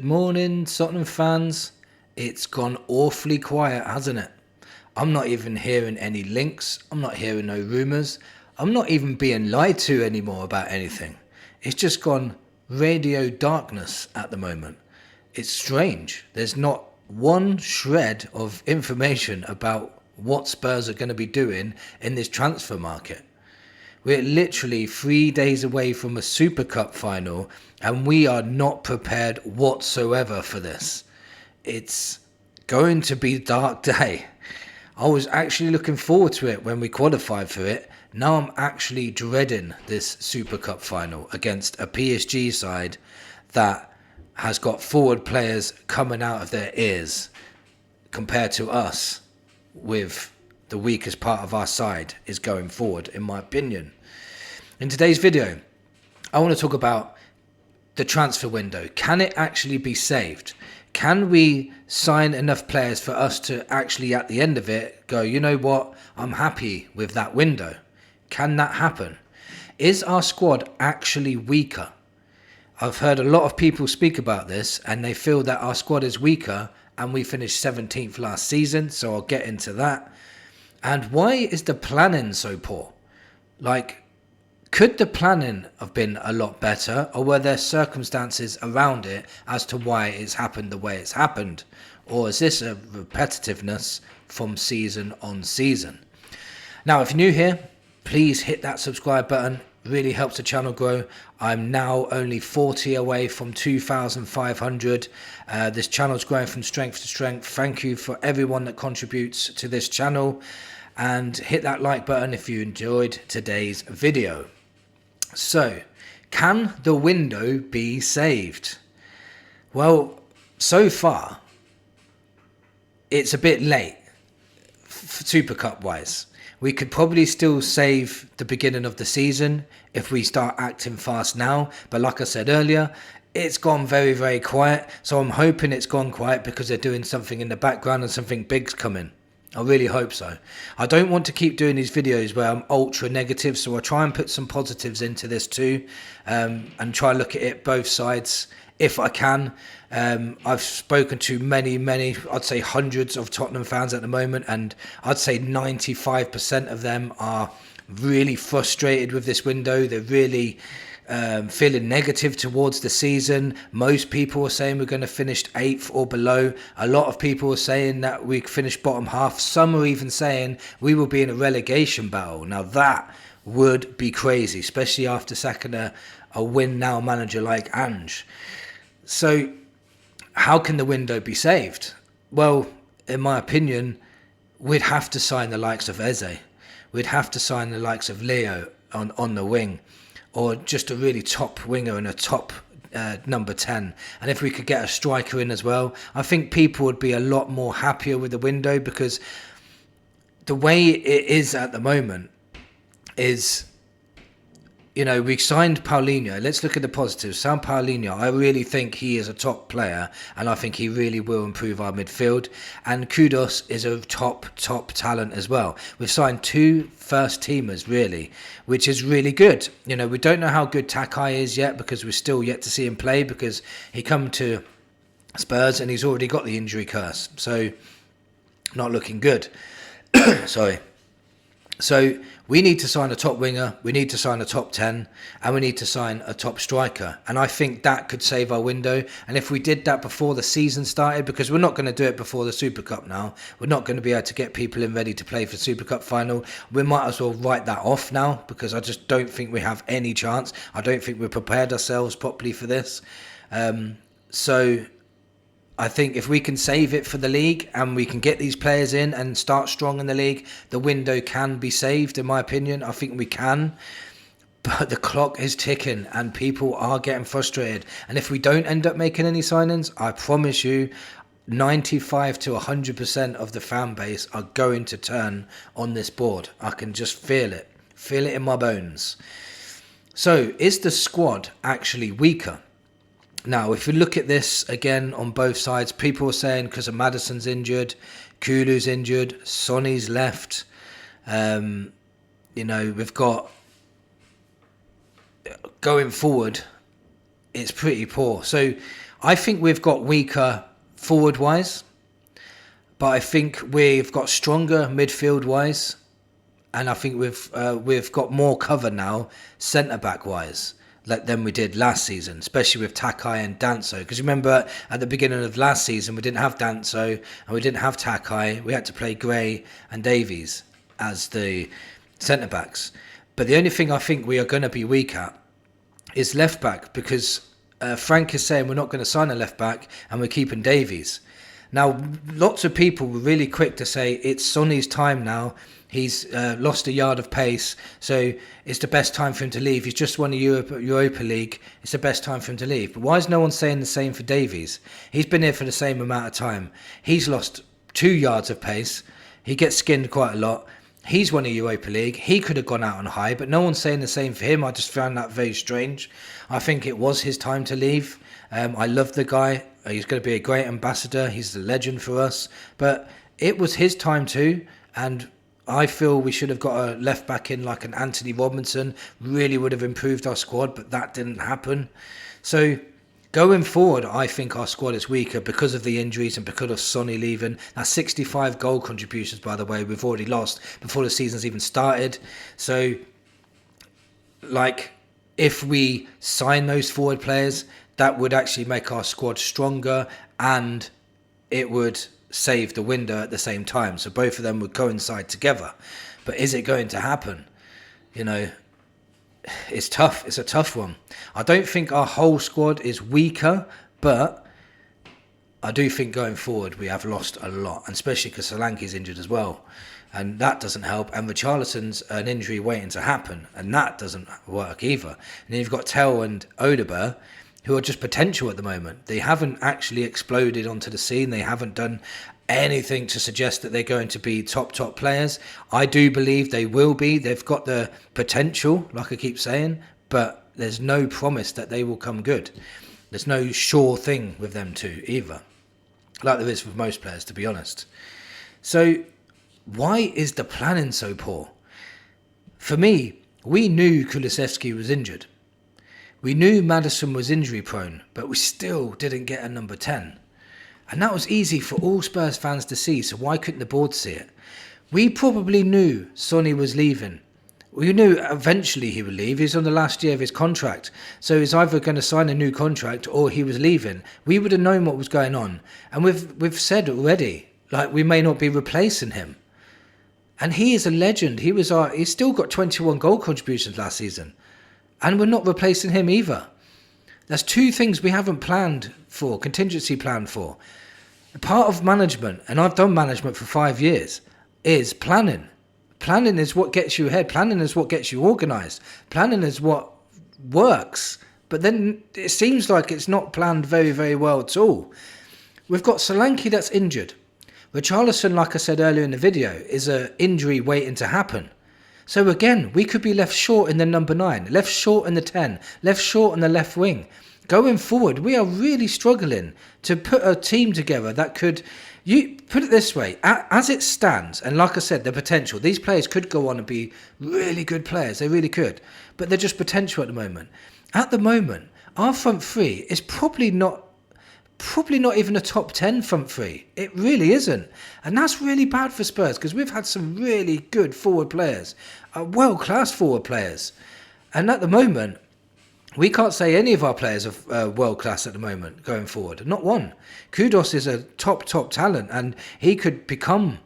morning, Tottenham fans. It's gone awfully quiet, hasn't it? I'm not even hearing any links. I'm not hearing no rumours. I'm not even being lied to anymore about anything. It's just gone radio darkness at the moment. It's strange. There's not one shred of information about what Spurs are going to be doing in this transfer market. We're literally 3 days away from a Super Cup final, and we are not prepared whatsoever for this. It's going to be a dark day. I was actually looking forward to it when we qualified for it. Now I'm actually dreading this Super Cup final against a PSG side that has got forward players coming out of their ears compared to us, with the weakest part of our side is going forward, in my opinion. In today's video, I want to talk about the transfer window. Can it actually be saved? Can we sign enough players for us to actually, at the end of it, go, you know what, I'm happy with that window? Can that happen? Is our squad actually weaker? I've heard a lot of people speak about this, and they feel that our squad is weaker, and we finished 17th last season, so I'll get into that. And why is the planning so poor? Could the planning have been a lot better, or were there circumstances around it as to why it's happened the way it's happened? Or is this a repetitiveness from season on season? Now, if you're new here, please hit that subscribe button. Really helps the channel grow. I'm now only 40 away from 2,500. This channel's growing from strength to strength. Thank you for everyone that contributes to this channel. And hit that like button if you enjoyed today's video. So, can the window be saved? Well, so far, it's a bit late, Super Cup wise. We could probably still save the beginning of the season if we start acting fast now. But like I said earlier, it's gone very, very quiet. So I'm hoping it's gone quiet because they're doing something in the background and something big's coming. I really hope so. I don't want to keep doing these videos where I'm ultra negative, so I try and put some positives into this too, and try and look at it both sides if I can. I've spoken to many, I'd say hundreds of Tottenham fans at the moment, and I'd say 95% of them are really frustrated with this window. They're really feeling negative towards the season. Most people are saying we're going to finish 8th or below. A lot of people are saying that we finish bottom half. Some are even saying we will be in a relegation battle. Now that would be crazy, especially after sacking a win now manager like Ange. So how can the window be saved? Well, in my opinion, we'd have to sign the likes of Eze. We'd have to sign the likes of Leo on the wing, or just a really top winger and a top number 10. And if we could get a striker in as well, I think people would be a lot more happier with the window, because the way it is at the moment is, you know, we signed Paulinho. Let's look at the positives. Sam Paulinho, I really think he is a top player, and I think he really will improve our midfield. And Kudos is a top talent as well. We've signed 2 first-teamers, really, which is really good. You know, we don't know how good Takai is yet, because we're still yet to see him play, because he come to Spurs and he's already got the injury curse. So, not looking good. Sorry. So we need to sign a top winger, we need to sign a top 10, and we need to sign a top striker. And I think that could save our window. And if we did that before the season started, because we're not going to do it before the Super Cup now, we're not going to be able to get people in ready to play for Super Cup final, we might as well write that off now, because I just don't think we have any chance. I don't think we've prepared ourselves properly for this. So I think if we can save it for the league and we can get these players in and start strong in the league, the window can be saved, in my opinion. I think we can. But the clock is ticking and people are getting frustrated. And if we don't end up making any signings, I promise you, 95 to 100% of the fan base are going to turn on this board. I can just feel it. Feel it in my bones. So, is the squad actually weaker? Now, if you look at this again on both sides, people are saying because of Maddison's injured, Kulu's injured, Sonny's left. You know, we've got, going forward, it's pretty poor. So I think we've got weaker forward-wise, but I think we've got stronger midfield-wise, and I think we've got more cover now centre-back-wise than we did last season, especially with Takai and Danso. Because remember, at the beginning of last season, we didn't have Danso and we didn't have Takai. We had to play Gray and Davies as the centre-backs. But the only thing I think we are going to be weak at is left-back, because Frank is saying we're not going to sign a left-back and we're keeping Davies. Now, lots of people were really quick to say it's Sonny's time now. He's lost a yard of pace, so it's the best time for him to leave. He's just won the Europa League. It's the best time for him to leave. But why is no one saying the same for Davies? He's been here for the same amount of time. He's lost 2 yards of pace. He gets skinned quite a lot. He's won a Europa League. He could have gone out on high, but no one's saying the same for him. I just found that very strange. I think it was his time to leave. I love the guy. He's going to be a great ambassador. He's a legend for us. But it was his time too, and I feel we should have got a left back in like an Anthony Robinson. Really would have improved our squad, but that didn't happen. So going forward, I think our squad is weaker because of the injuries and because of Sonny leaving. That's 65 goal contributions, by the way, we've already lost before the season's even started. So, like, if we sign those forward players, that would actually make our squad stronger, and it would save the window at the same time. So both of them would coincide together. But is it going to happen? You know, it's tough. It's a tough one. I don't think our whole squad is weaker, but I do think going forward we have lost a lot, and especially because Solanke's injured as well, and that doesn't help. And Richarlison's an injury waiting to happen, and that doesn't work either. And then you've got Tell and Odeber, who are just potential at the moment. They haven't actually exploded onto the scene. They haven't done anything to suggest that they're going to be top players. I do believe they will be. They've got the potential, like I keep saying, but there's no promise that they will come good. There's no sure thing with them too either, like there is with most players, to be honest. So why is the planning so poor? For me, we knew Kulusevski was injured. We knew Maddison was injury prone, but we still didn't get a number 10. And that was easy for all Spurs fans to see, so why couldn't the board see it? We probably knew Sonny was leaving. We knew eventually he would leave. He's on the last year of his contract. So he's either going to sign a new contract or he was leaving. We would have known what was going on. And we've said already, like, we may not be replacing him. And he is a legend. He's still got 21 goal contributions last season. And we're not replacing him either. There's 2 things we haven't planned for, contingency planned for. Part of management, and I've done management for 5 years, is planning. Planning is what gets you ahead. Planning is what gets you organised. Planning is what works. But then it seems like it's not planned very, very well at all. We've got Solanke that's injured. Richarlison, like I said earlier in the video, is an injury waiting to happen. So again, we could be left short in the number 9, left short in the 10, left short in the left wing. Going forward, we are really struggling to put a team together that could... You put it this way, as it stands, and like I said, the potential, these players could go on and be really good players, they really could, but they're just potential at the moment. At the moment, our front 3 is probably not even a top 10 front 3. It really isn't. And that's really bad for Spurs, because we've had some really good forward players, world-class forward players. And at the moment, we can't say any of our players are world-class at the moment going forward. Not one. Kudos is a top talent, and he could become,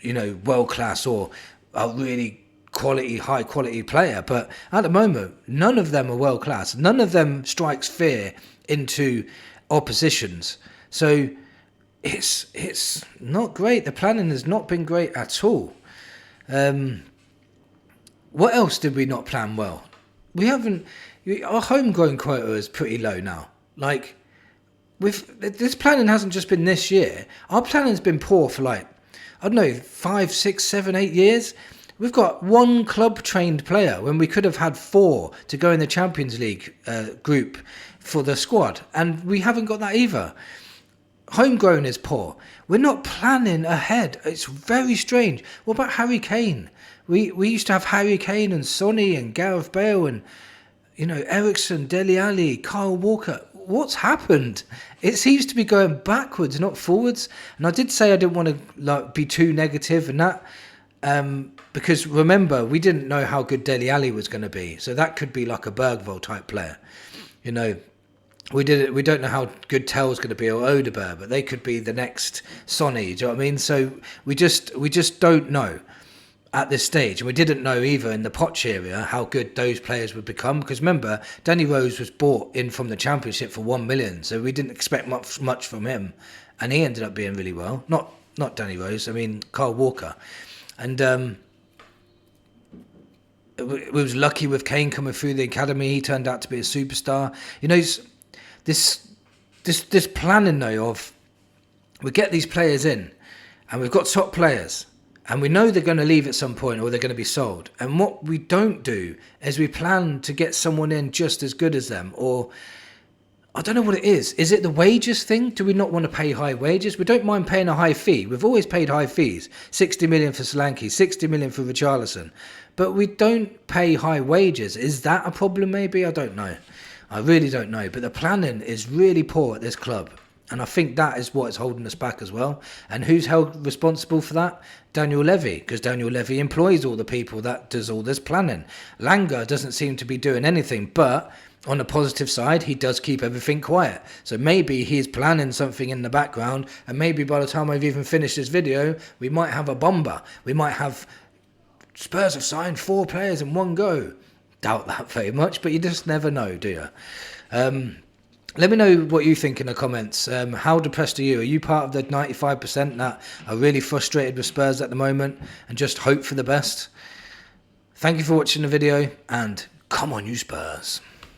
world-class or a really high-quality player. But at the moment, none of them are world-class. None of them strikes fear into oppositions. So it's not great. The planning has not been great at all. What else did we not plan well? We haven't... Our homegrown quota is pretty low now. Like, this planning hasn't just been this year. Our planning's been poor for 5, 6, 7, 8 years. We've got 1 club-trained player when we could have had 4 to go in the Champions League group for the squad. And we haven't got that either. Homegrown is poor. We're not planning ahead. It's very strange. What about Harry Kane? We used to have Harry Kane and Sonny and Gareth Bale and... Ericsson, Dele Alli, Kyle Walker. what's happened? It seems to be going backwards, not forwards. And I did say I didn't want to be too negative and that, because remember, we didn't know how good Dele Alli was going to be. So that could be like a Bergvall type player. You know, we don't know how good Tell's going to be or Odegaard, but they could be the next Sonny. Do you know what I mean? So we just don't know at this stage. And we didn't know either in the Poch area how good those players would become. Because remember, Danny Rose was bought in from the Championship for 1 million. So we didn't expect much from him. And he ended up being really well. Not Danny Rose, I mean Kyle Walker. And we was lucky with Kane coming through the academy. He turned out to be a superstar. You know, this planning though of we get these players in and we've got top players and we know they're going to leave at some point or they're going to be sold, and what we don't do is we plan to get someone in just as good as them. Or I don't know what it is it the wages thing? Do we not want to pay high wages? We don't mind paying a high fee. We've always paid high fees. 60 million for Solanke, 60 million for Richarlison, but we don't pay high wages. Is that a problem? Maybe, I don't know. I really don't know, but the planning is really poor at this club, and I think that is what is holding us back as well. And who's held responsible for that? Daniel Levy, because Daniel Levy employs all the people that does all this planning. Langer doesn't seem to be doing anything, but on the positive side, he does keep everything quiet. So maybe he's planning something in the background, and maybe by the time I've even finished this video, we might have a bomber. We might have Spurs have signed 4 players in one go. Doubt that very much, but you just never know, do you? Let me know what you think in the comments. How depressed are you? Are you part of the 95% that are really frustrated with Spurs at the moment and just hope for the best? Thank you for watching the video, and come on you Spurs.